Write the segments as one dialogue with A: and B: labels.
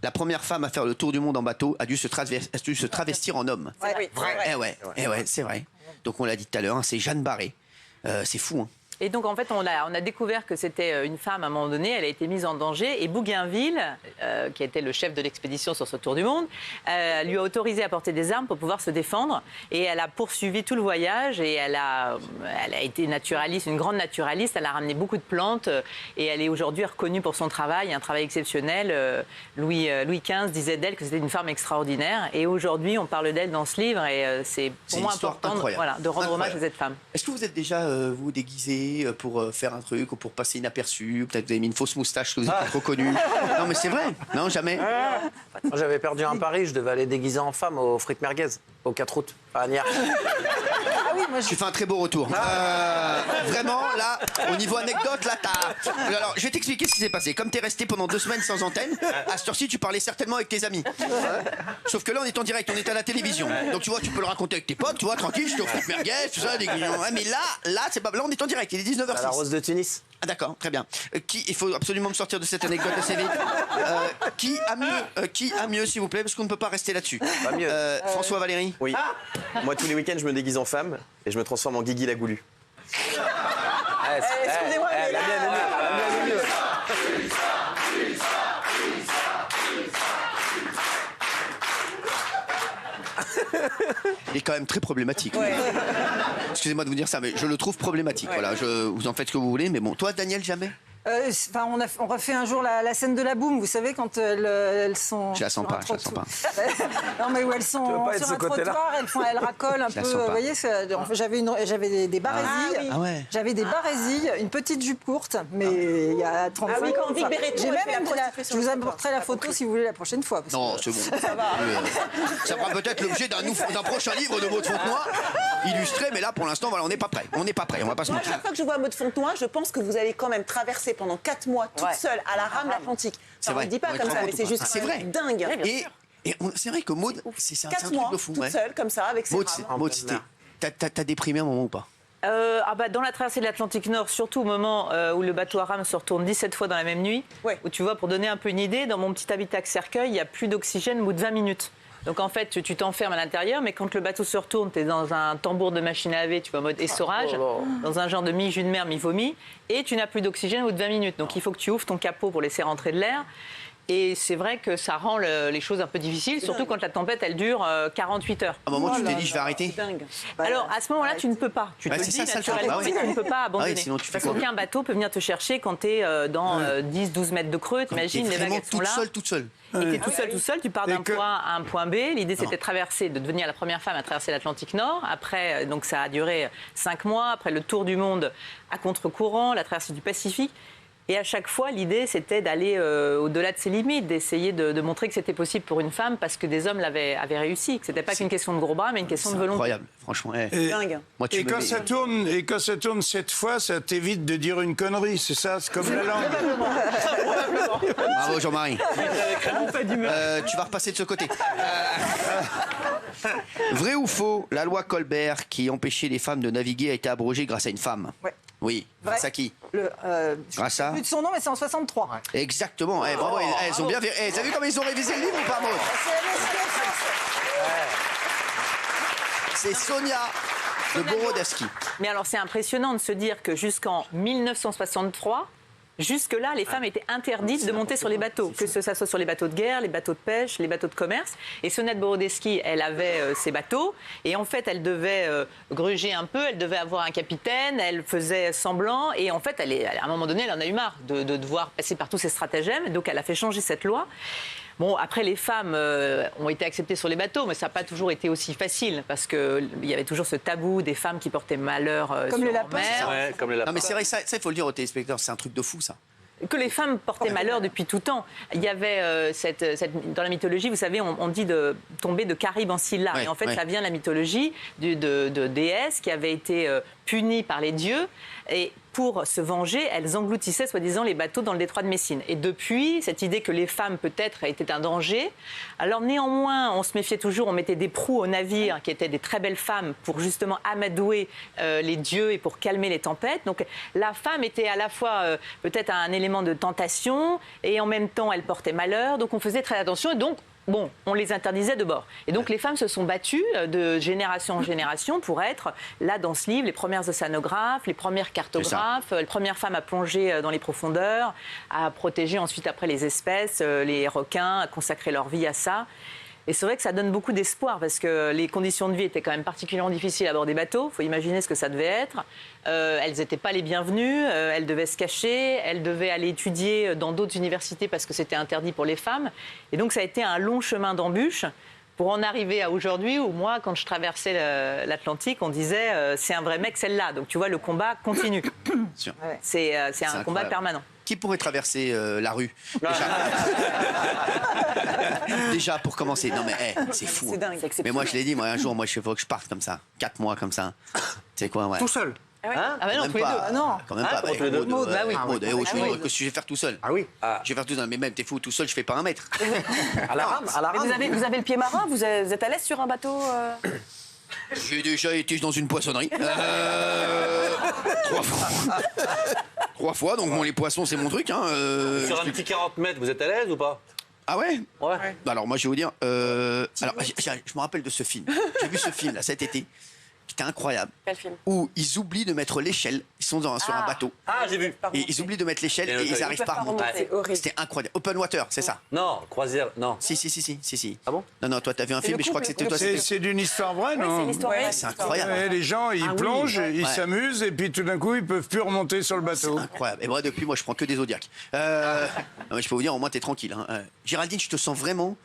A: la première femme à faire le tour du monde en bateau a dû se travestir en homme.
B: Ouais. Vrai.
A: Eh ouais, c'est vrai. Donc on l'a dit tout à l'heure, hein, c'est Jeanne Barré. C'est fou, hein.
C: Et donc, en fait, on a découvert que c'était une femme, à un moment donné, elle a été mise en danger. Et Bougainville, qui était le chef de l'expédition sur ce tour du monde, lui a autorisé à porter des armes pour pouvoir se défendre. Et elle a poursuivi tout le voyage. Et elle a été naturaliste, une grande naturaliste. Elle a ramené beaucoup de plantes. Et elle est aujourd'hui reconnue pour son travail, un travail exceptionnel. Louis XV disait d'elle que c'était une femme extraordinaire. Et aujourd'hui, on parle d'elle dans ce livre. Et c'est pour moi important de rendre hommage à cette femme.
A: Est-ce que vous êtes déjà, vous, déguisé pour faire un truc ou pour passer inaperçu? Peut-être vous avez mis une fausse moustache que vous n'êtes pas trop connu. Non, mais c'est vrai. Non, jamais.
D: J'avais perdu un pari, je devais aller déguiser en femme au frites merguez, au 4 août, à Agnières.
B: Ah oui, moi,
A: Tu fais un très beau retour. Vraiment, là, au niveau anecdote, là, t'as... Alors, je vais t'expliquer ce qui s'est passé. Comme t'es resté pendant 2 semaines sans antenne, à cette heure-ci, tu parlais certainement avec tes amis. Sauf que là, on est en direct, on est à la télévision. Donc, tu vois, tu peux le raconter avec tes potes, tu vois, tranquille, j'étais au frites merguez, tout ça, des guignons. Ouais, mais là, c'est pas... Là, on est en direct, il est 19h06.
D: À la Rose de Tunis.
A: Ah d'accord, très bien. Il faut absolument me sortir de cette anecdote assez vite. Qui a mieux, s'il vous plaît, parce qu'on ne peut pas rester là-dessus.
D: Pas mieux.
A: François, Valérie.
E: Oui. Moi, tous les week-ends, je me déguise en femme et je me transforme en Guigui la Goulue.
B: excusez-moi, mais
D: la mienne est mieux.
A: Il est quand même très problématique.
B: Ouais.
A: Excusez-moi de vous dire ça, mais je le trouve problématique. Voilà, vous en faites ce que vous voulez, mais bon, toi, Daniel, jamais.
B: On refait un jour la scène de la boum, vous savez, quand elles sont...
A: Je la sens pas, je la sens pas.
B: Non, mais où elles sont
D: pas être
B: sur
D: ce
B: un
D: côté-là.
B: trottoir, elles racolent un
A: Je la
B: peu.
A: sens pas.
B: Vous voyez, j'avais des barésilles.
A: Ah ouais.
B: J'avais des barésilles, une petite jupe courte, mais il y a 35 ans.
F: Ah oui, quand Vic Béréton,
B: j'ai
F: elle
B: même
F: fait la
B: une-
F: prostituée
B: Je
F: sur
B: vous
F: le
B: apporterai la photo si vous voulez la prochaine fois. parce
A: Non,
B: que-
A: c'est bon. Ça fera peut-être l'objet d'un prochain livre de Maud Fontenoy, illustré, mais là, pour l'instant, voilà, on n'est pas prêt. On n'est pas prêt, on va pas se
F: Moi,
A: mentir.
F: chaque fois que je vois Maud Fontenoy, je pense que vous allez quand même traverser pendant 4 mois toute seule à la rame l'Atlantique.
A: C'est
F: On
A: vrai.
F: ne dit pas
A: Ouais,
F: comme
A: tu te
F: ça,
A: rends
F: mais
A: compte
F: c'est
A: ou
F: juste
A: pas? C'est vrai.
F: dingue.
A: C'est vrai que Maud, c'est un
F: 4
A: truc
F: mois
A: de fou.
F: toute
A: Ouais.
F: seule comme ça avec ses
A: Maud,
F: rames.
A: t'as déprimé un moment ou pas?
C: Dans la traversée de l'Atlantique Nord, surtout au moment où le bateau à rame se retourne 17 fois dans la même nuit, où tu vois, pour donner un peu une idée, dans mon petit habitacle cercueil, il n'y a plus d'oxygène au bout de 20 minutes. Donc en fait, tu t'enfermes à l'intérieur, mais quand le bateau se retourne, tu es dans un tambour de machine à laver, tu vois, en mode essorage, dans un genre de mi-jus de mer, mi-vomi, et tu n'as plus d'oxygène au bout de 20 minutes. Donc il faut que tu ouvres ton capot pour laisser rentrer de l'air. Et c'est vrai que ça rend les choses un peu difficiles, surtout quand la tempête, elle dure 48 heures.
A: À un moment, tu t'es dit, je vais arrêter.
F: Dingue.
C: Alors, à ce moment-là, tu ne peux pas. Tu te le
A: c'est
C: dis
A: ça, le truc.
C: naturellement,
A: Bah oui.
C: mais tu ne peux pas abandonner.
A: sinon tu fais
C: Parce
A: quoi?
C: qu'aucun bateau peut venir te chercher quand tu es dans 10-12 mètres de creux. T'imagines,
A: T'es
C: les vagues,
A: vraiment
C: elles sont là.
A: toute seule.
C: Et t'es tout seul, tu pars d'un point A à un point B. L'idée, c'était de devenir la première femme à traverser l'Atlantique Nord. Après, donc ça a duré 5 mois. Après, le tour du monde à contre-courant, la traversée du Pacifique. Et à chaque fois, l'idée, c'était d'aller au-delà de ses limites, d'essayer de montrer que c'était possible pour une femme parce que des hommes avaient réussi, que c'était pas qu'une question de gros bras, mais une question de volonté.
A: Incroyable, franchement.
F: Dingue.
A: Moi,
G: Et quand ça tourne cette fois, ça t'évite de dire une connerie, c'est ça? C'est comme la langue.
A: Bravo Jean-Marie. Tu vas repasser de ce côté. Vrai ou faux, la loi Colbert qui empêchait les femmes de naviguer a été abrogée grâce à une femme?
B: Ouais.
A: Oui.
B: Vrai.
A: Grâce à qui?
B: Grâce à... plus de son nom, mais c'est en 63.
A: Exactement. Bravo. Elles ont bien vu. T'as vu comment ils ont révisé le livre ou pas, Maud? C'est Sonia de Borodowski.
C: Mais alors, c'est impressionnant de se dire que jusqu'en 1963, jusque-là, les femmes étaient interdites de monter sur les bateaux, que ce soit sur les bateaux de guerre, les bateaux de pêche, les bateaux de commerce. Et Sonia de Borodowski, elle avait ses bateaux, et en fait, elle devait gruger un peu, elle devait avoir un capitaine, elle faisait semblant, et en fait, à un moment donné, elle en a eu marre de devoir passer par tous ces stratagèmes, donc elle a fait changer cette loi. Bon, après, les femmes ont été acceptées sur les bateaux, mais ça n'a pas toujours été aussi facile, parce qu'il y avait toujours ce tabou des femmes qui portaient malheur
B: Comme
C: sur
B: les
C: leur
B: lapins,
C: mère.
D: Ouais, comme les lapins.
A: Non mais c'est vrai, ça il faut le dire aux téléspectateurs, c'est un truc de fou ça.
C: Que les femmes portaient malheur depuis tout temps. Il y avait dans la mythologie, vous savez, on dit de tomber de Caribe en Scylla.
A: Ouais,
C: et en fait,
A: ouais.
C: ça vient de la mythologie de déesses qui avaient été punies par les dieux. Et pour se venger, elles engloutissaient soi-disant les bateaux dans le détroit de Messine. Et depuis, cette idée que les femmes peut-être étaient un danger, alors néanmoins, on se méfiait toujours, on mettait des proues aux navires qui étaient des très belles femmes pour justement amadouer les dieux et pour calmer les tempêtes. Donc la femme était à la fois peut-être un élément de tentation et en même temps elle portait malheur, donc on faisait très attention et donc bon, on les interdisait de bord. Et donc les femmes se sont battues de génération en génération pour être, là dans ce livre, les premières océanographes, les premières cartographes, les premières femmes à plonger dans les profondeurs, à protéger ensuite après les espèces, les requins, à consacrer leur vie à ça. Et c'est vrai que ça donne beaucoup d'espoir parce que les conditions de vie étaient quand même particulièrement difficiles à bord des bateaux. Il faut imaginer ce que ça devait être. Elles n'étaient pas les bienvenues, elles devaient se cacher, elles devaient aller étudier dans d'autres universités parce que c'était interdit pour les femmes. Et donc ça a été un long chemin d'embûches pour en arriver à aujourd'hui où moi, quand je traversais l'Atlantique, on disait c'est un vrai mec celle-là. Donc tu vois, le combat continue. C'est un combat permanent.
A: Qui pourrait traverser la rue déjà pour commencer. Non mais c'est fou.
F: C'est dingue.
A: Mais moi je l'ai dit, moi un jour, moi il faut que je parte comme ça, 4 mois comme ça. Tu sais quoi, ouais.
D: Tout seul.
C: Ah bah non, tous les deux.
B: Ah non.
A: Quand même pas.
E: tous les deux.
A: Maud,
C: bah oui.
A: Maud, qu'est-ce que je vais faire tout seul?
D: Ah oui.
A: Je vais faire tout seul, mais même t'es fou, tout seul je fais pas 1 mètre.
D: À la rame, à la
H: Mais
D: rame.
H: vous avez le pied marin, vous êtes à l'aise sur un bateau
A: J'ai déjà été dans une poissonnerie. 3 fois. 3 fois, donc bon, les poissons c'est mon truc. Hein,
I: Sur un petit 40 mètres, vous êtes à l'aise ou pas?
A: Ah ouais?
I: Ouais.
A: Alors moi je vais vous dire, alors je me rappelle de ce film. J'ai vu ce film là cet été, qui était incroyable.
H: Quel film?
A: Où ils oublient de mettre l'échelle. Ils sont sur un bateau.
I: Ah, j'ai vu.
A: Et ils oublient de mettre l'échelle et ils n'arrivent pas à remonter.
F: C'est horrible.
A: C'était incroyable. Open water, c'est ça?
I: Non, croisière, non.
A: Si.
I: Ah bon?
A: Non, toi t'as vu un film, mais je crois que c'était toi.
G: C'est d'une histoire vraie, non?
A: C'est incroyable.
G: Ouais, les gens, ils plongent, ils
A: Ouais.
G: s'amusent, et puis tout d'un coup, ils peuvent plus remonter sur le bateau.
A: Incroyable. Et moi, depuis, je prends que des Zodiacs. Non, mais je peux vous dire, au moins, t'es tranquille. Hein. Géraldine, je te sens vraiment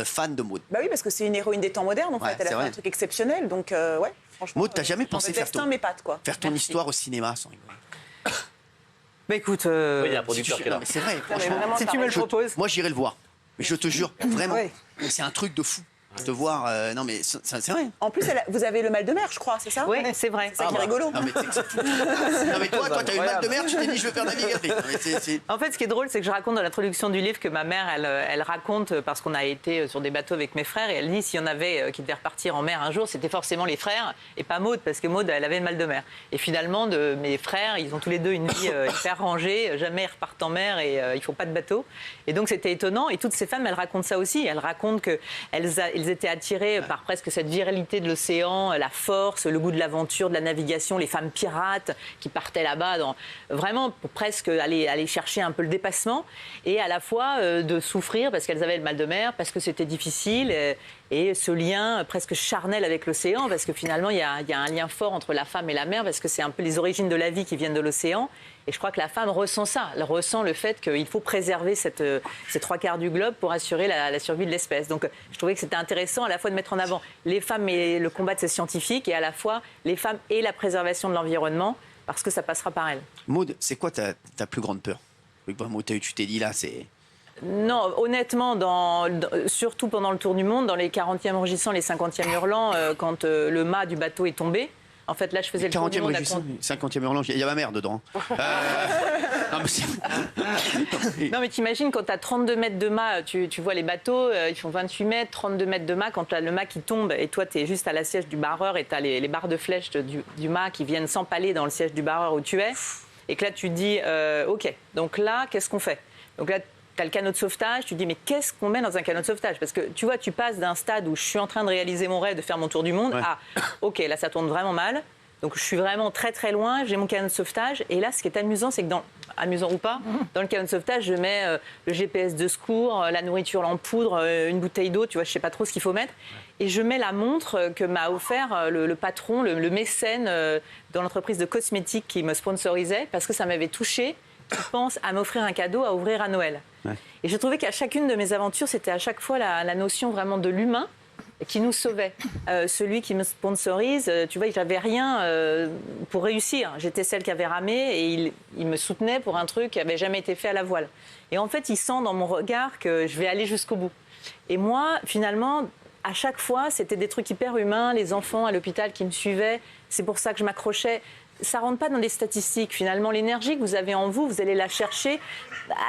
A: fan de Maud.
F: Bah oui, parce que c'est une héroïne des temps modernes, en fait.
A: Ouais,
F: Elle a
A: c'est
F: fait
A: vrai.
F: un truc exceptionnel. Donc, ouais, franchement.
A: Maud, t'as jamais pensé faire
F: ton mes pattes, quoi.
A: Faire ton histoire au cinéma sans rigoler?
C: Bah écoute,
I: Oui, il y a un producteur qui est
A: Non,
I: là.
A: mais c'est vrai, franchement.
H: vraiment,
C: si tu me le proposes.
A: Moi, j'irai le voir. Mais je te jure, vraiment,
B: Ouais.
A: c'est un truc de fou. De voir. Non, mais c'est vrai.
F: En plus, vous avez le mal de mer, je crois, c'est ça?
C: Oui, c'est vrai.
F: C'est ça qui est rigolo.
A: Non, mais c'est fou. Non, mais toi, t'as eu le mal de mer, tu t'es dit, je veux faire navigatrice. Non, mais c'est-
C: En fait, ce qui est drôle, c'est que je raconte dans l'introduction du livre que ma mère, elle raconte, parce qu'on a été sur des bateaux avec mes frères, et elle dit s'il y en avait qui devaient repartir en mer un jour, c'était forcément les frères, et pas Maud, parce que Maud, elle avait le mal de mer. Et finalement, mes frères, ils ont tous les deux une vie hyper rangée, jamais ils repartent en mer et ils font pas de bateau. Et donc, c'était étonnant. Et toutes ces femmes, elles racontent ça aussi. Elles racontent qu'elles étaient attirées par presque cette viralité de l'océan, la force, le goût de l'aventure, de la navigation, les femmes pirates qui partaient là-bas, vraiment pour presque aller chercher un peu le dépassement, et à la fois de souffrir parce qu'elles avaient le mal de mer, parce que c'était difficile, et ce lien presque charnel avec l'océan, parce que finalement il y a un lien fort entre la femme et la mer, parce que c'est un peu les origines de la vie qui viennent de l'océan. Et je crois que la femme ressent ça. Elle ressent le fait qu'il faut préserver ces 3/4 du globe pour assurer la survie de l'espèce. Donc je trouvais que c'était intéressant à la fois de mettre en avant les femmes et le combat de ces scientifiques, et à la fois les femmes et la préservation de l'environnement, parce que ça passera par elles.
A: Maud, c'est quoi ta plus grande peur? Maud, tu t'es dit là, c'est.
C: Non, honnêtement, surtout pendant le tour du monde, dans les 40e rugissants, les 50e hurlants, quand le mât du bateau est tombé. En fait, là, je faisais le tour du
A: 40e
C: monde.
A: rugissant, 50e hurlant, il y a ma mère dedans. Non, mais
C: Non, mais t'imagines, quand tu as 32 mètres de mât, tu vois les bateaux, ils font 28 mètres, 32 mètres de mât. Quand tu as le mât qui tombe et toi, tu es juste à la siège du barreur et tu as les barres de flèche du mât qui viennent s'empaler dans le siège du barreur où tu es, et que là, tu te dis, OK, donc là, qu'est-ce qu'on fait? Donc là, tu as le canot de sauvetage, tu te dis, mais qu'est-ce qu'on met dans un canot de sauvetage? Parce que tu vois, tu passes d'un stade où je suis en train de réaliser mon rêve de faire mon tour du monde à, OK, là, ça tourne vraiment mal. Donc je suis vraiment très très loin, j'ai mon canot de sauvetage, et là ce qui est amusant, c'est que amusant ou pas, dans le canot de sauvetage, je mets le GPS de secours, la nourriture en poudre, une bouteille d'eau, tu vois, je sais pas trop ce qu'il faut mettre, et je mets la montre que m'a offert le patron, le mécène dans l'entreprise de cosmétiques qui me sponsorisait, parce que ça m'avait touchée, qui pense à m'offrir un cadeau à ouvrir à Noël. Ouais. Et je trouvais qu'à chacune de mes aventures, c'était à chaque fois la notion vraiment de l'humain qui nous sauvait. Celui qui me sponsorise, tu vois, j'avais rien pour réussir. J'étais celle qui avait ramé, et il me soutenait pour un truc qui n'avait jamais été fait à la voile. Et en fait, il sent dans mon regard que je vais aller jusqu'au bout. Et moi, finalement, à chaque fois, c'était des trucs hyper humains, les enfants à l'hôpital qui me suivaient. C'est pour ça que je m'accrochais. ça rentre pas dans des statistiques. Finalement, l'énergie que vous avez en vous, vous allez la chercher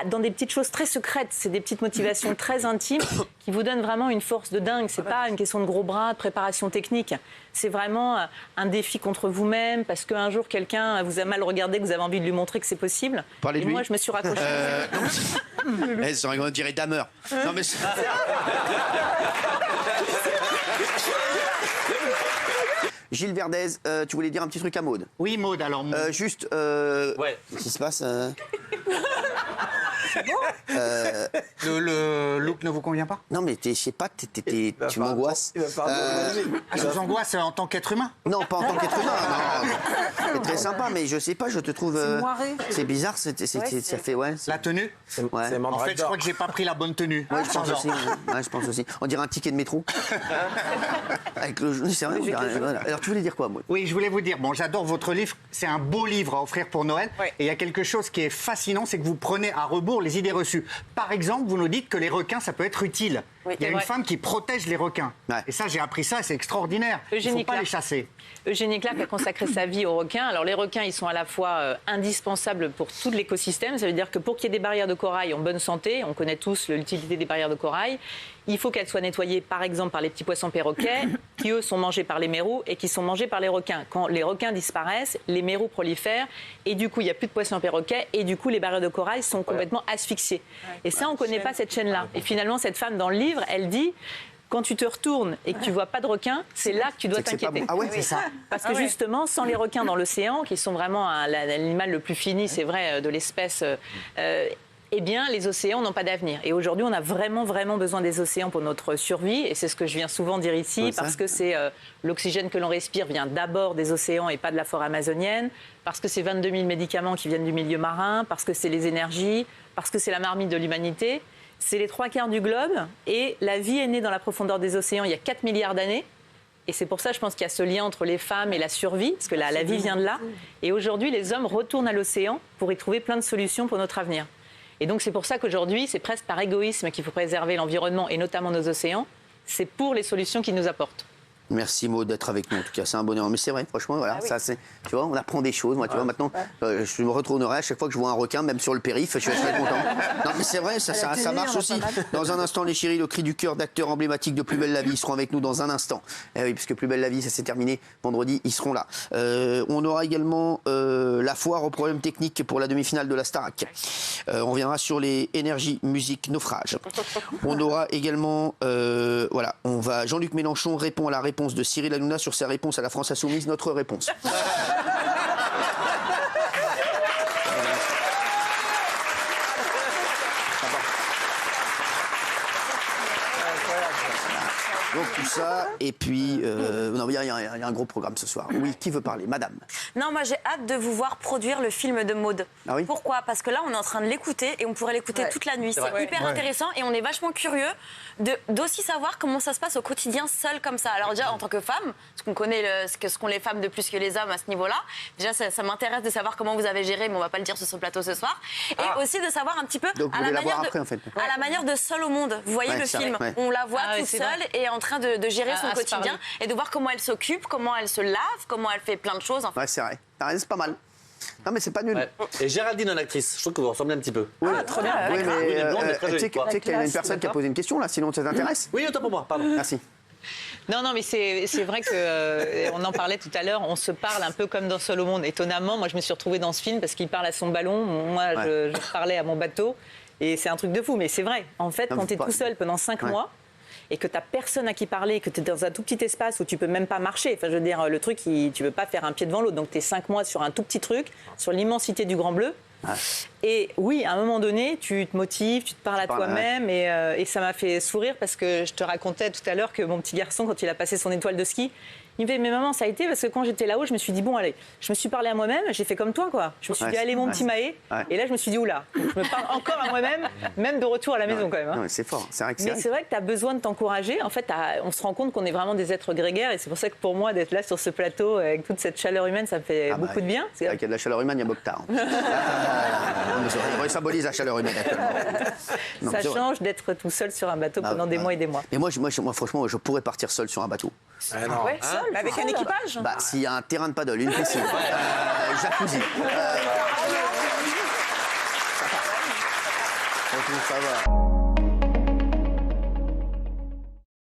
C: dans des petites choses très secrètes. C'est des petites motivations très intimes qui vous donnent vraiment une force de dingue. C'est pas une question de gros bras, de préparation technique. C'est vraiment un défi contre vous-même parce qu'un jour, quelqu'un vous a mal regardé, que vous avez envie de lui montrer que c'est possible.
A: Parlez de
C: Et
A: lui.
C: moi, je me suis raccrochée.
A: On dirait Damer. Non, mais... Gilles Verdez, tu voulais dire un petit truc à Maude.
J: Oui, Maude, alors.
A: Juste,
I: Ouais.
A: qu'est-ce qui se passe
J: Le look ne vous convient pas?
A: Non, mais je sais pas, tu m'angoisses.
J: Je vous angoisse en tant qu'être humain?
A: Non, pas en tant qu'être humain. Non. C'est très sympa, mais je sais pas, je te trouve.
B: moiré.
A: C'est bizarre, ça fait ouais.
J: La tenue?
A: Ouais.
J: En fait, je crois que j'ai pas pris la bonne tenue.
A: Ouais, je pense aussi. Ouais, je pense aussi. On dirait un ticket de métro. Avec le. C'est vrai. Voilà. Alors, tu voulais dire quoi, moi?
J: Oui, je voulais vous dire, bon, j'adore votre livre, c'est un beau livre à offrir pour Noël.
F: Oui.
J: Et il y a quelque chose qui est fascinant, c'est que vous prenez à rebours les idées reçues. Par exemple, vous nous dites que les requins, ça peut être utile.
F: Oui,
J: il y a
F: c'est
J: une
F: vrai.
J: femme qui protège les requins.
A: Ouais.
J: Et ça, j'ai appris ça, c'est extraordinaire. Il ne faut
C: Eugénie
J: pas les
C: Clark.
J: chasser.
C: Eugénie Clark a consacré sa vie aux requins. Alors les requins, ils sont à la fois indispensables pour tout l'écosystème. Ça veut dire que pour qu'il y ait des barrières de corail en bonne santé, on connaît tous l'utilité des barrières de corail, il faut qu'elles soient nettoyées par exemple par les petits poissons perroquets, qui eux sont mangés par les mérous et qui sont mangés par les requins. Quand les requins disparaissent, les mérous prolifèrent et du coup il n'y a plus de poissons perroquets et du coup les barrières de corail sont complètement asphyxiées. Et ça, on ne connaît pas cette chaîne-là. Et finalement, cette femme dans le livre, elle dit... Quand tu te retournes et que tu vois pas de requins, c'est là que tu dois
A: C'est que c'est pas
C: t'inquiéter.
A: bon. Ah ouais, c'est ça.
C: Parce que justement, sans les requins dans l'océan, qui sont vraiment l'animal le plus fini, c'est vrai, de l'espèce, eh bien, les océans n'ont pas d'avenir. Et aujourd'hui, on a vraiment, vraiment besoin des océans pour notre survie. Et c'est ce que je viens souvent dire ici,
A: Ouais, ça.
C: parce que c'est l'oxygène que l'on respire vient d'abord des océans et pas de la forêt amazonienne, parce que c'est 22 000 médicaments qui viennent du milieu marin, parce que c'est les énergies, parce que c'est la marmite de l'humanité. C'est les 3/4 du globe et la vie est née dans la profondeur des océans il y a 4 milliards d'années. Et c'est pour ça, je pense qu'il y a ce lien entre les femmes et la survie, parce que la vie vient de là. Et aujourd'hui, les hommes retournent à l'océan pour y trouver plein de solutions pour notre avenir. Et donc, c'est pour ça qu'aujourd'hui, c'est presque par égoïsme qu'il faut préserver l'environnement et notamment nos océans. C'est pour les solutions qu'ils nous apportent.
A: Merci Maud d'être avec nous. En tout cas, c'est un bonheur. Mais c'est vrai, franchement, voilà, ça, c'est, tu vois, on apprend des choses. Moi, tu vois, maintenant, je me retournerai à chaque fois que je vois un requin, même sur le périph', je suis très content. Non, mais c'est vrai, ça marche aussi. Dans un instant, les chéris, le cri du cœur d'acteurs emblématiques de Plus belle la vie, ils seront avec nous dans un instant. Eh oui, puisque Plus belle la vie, ça s'est terminé vendredi, ils seront là. On aura également la foire aux problèmes techniques pour la demi-finale de la Starac. On reviendra sur les énergies, musique, naufrage. On aura également, voilà, Jean-Luc Mélenchon répond à la réponse de Cyril Hanouna sur sa réponse à la France Insoumise, notre réponse. Donc tout ça, et puis, non, il y a un gros programme ce soir. Oui, qui veut parler? Madame.
H: Non, moi j'ai hâte de vous voir produire le film de Maude.
A: Ah oui?
H: Pourquoi? Parce que là, on est en train de l'écouter et on pourrait l'écouter toute la nuit. C'est hyper intéressant et on est vachement curieux d'aussi savoir comment ça se passe au quotidien seul comme ça. Alors déjà, en tant que femme, parce qu'on connaît ce qu'ont les femmes de plus que les hommes à ce niveau-là, déjà ça m'intéresse de savoir comment vous avez géré, mais on va pas le dire sur ce plateau ce soir. Et aussi de savoir un petit peu
A: Donc, vous
H: à
A: voulez
H: la,
A: la voir
H: manière
A: après, en fait.
H: à la manière de Seul au monde. Vous voyez
A: Ouais,
H: le
A: c'est
H: film,
A: vrai, ouais.
H: on la voit
C: Ah oui,
H: toute
C: c'est
H: seule
C: vrai.
H: et en train de gérer son
C: À se
H: quotidien
C: parler.
H: et de voir comment elle s'occupe, comment elle se lave, comment elle fait plein de choses. Enfin,
A: Ouais, c'est vrai. T'as raison, c'est pas mal. Non, mais c'est pas nul.
I: Ouais. Et Géraldine en actrice, je trouve que vous ressemblez un petit peu.
A: Oui,
C: trop bien.
A: Oui,
I: Oui,
A: mais
I: elle est blonde, elle est très
A: tu sais
I: jolie, quoi.
A: qu'il y a une personne qui a posé une question là, sinon ça t'intéresse?
I: Oui, autant pour moi, pardon.
A: Merci.
C: Non, mais c'est vrai que on en parlait tout à l'heure. On se parle un peu comme dans Seul au monde. Étonnamment, moi, je me suis retrouvée dans ce film parce qu'il parle à son ballon. Moi, je parlais à mon bateau. Et c'est un truc de fou. Mais c'est vrai. En fait,
A: Non,
C: quand
A: mais
C: tu es
A: pas-
C: tout seul pendant 5 mois et que tu n'as personne à qui parler, que tu es dans un tout petit espace où tu peux même pas marcher. Enfin, je veux dire, le truc, tu peux pas faire un pied devant l'autre. Donc, tu es 5 mois sur un tout petit truc, sur l'immensité du Grand Bleu. Et oui, à un moment donné, tu te motives, tu te parles à
A: parles,
C: toi-même et ça m'a fait sourire parce que je te racontais tout à l'heure que mon petit garçon, quand il a passé son étoile de ski, il me fait « Mais maman, ça a été » parce que quand j'étais là-haut, je me suis dit « Bon, allez, je me suis parlé à moi-même, j'ai fait comme toi, quoi. » Je me suis dit « Allez, mon petit Maë.
A: Ouais. »
C: Et là, je me suis dit « Oula, je me parle encore à moi-même, même de retour à la maison quand même. hein.
A: Non, mais c'est fort. C'est vrai que c'est
C: Mais
A: vrai.
C: c'est vrai que tu as besoin de t'encourager. En fait, on se rend compte qu'on est vraiment des êtres grégaires et c'est pour ça que pour moi, d'être là sur ce plateau avec toute cette chaleur humaine, ça me fait
A: Ah bah,
C: beaucoup de bien.
A: C'est vrai qu'il y a de la chaleur humaine, il y a Mokhtar. On symbolise la chaleur humaine actuellement. Non,
C: Ça
A: c'est vrai.
C: change d'être tout seul sur un bateau
A: Ah,
C: pendant des
A: ah.
C: mois et des mois.
A: Mais moi, franchement, je pourrais partir seul sur un bateau.
D: Non.
F: mais avec un équipage.
A: Bah, s'il y a un terrain de paddle, une piscine, jacuzzi. Ça va.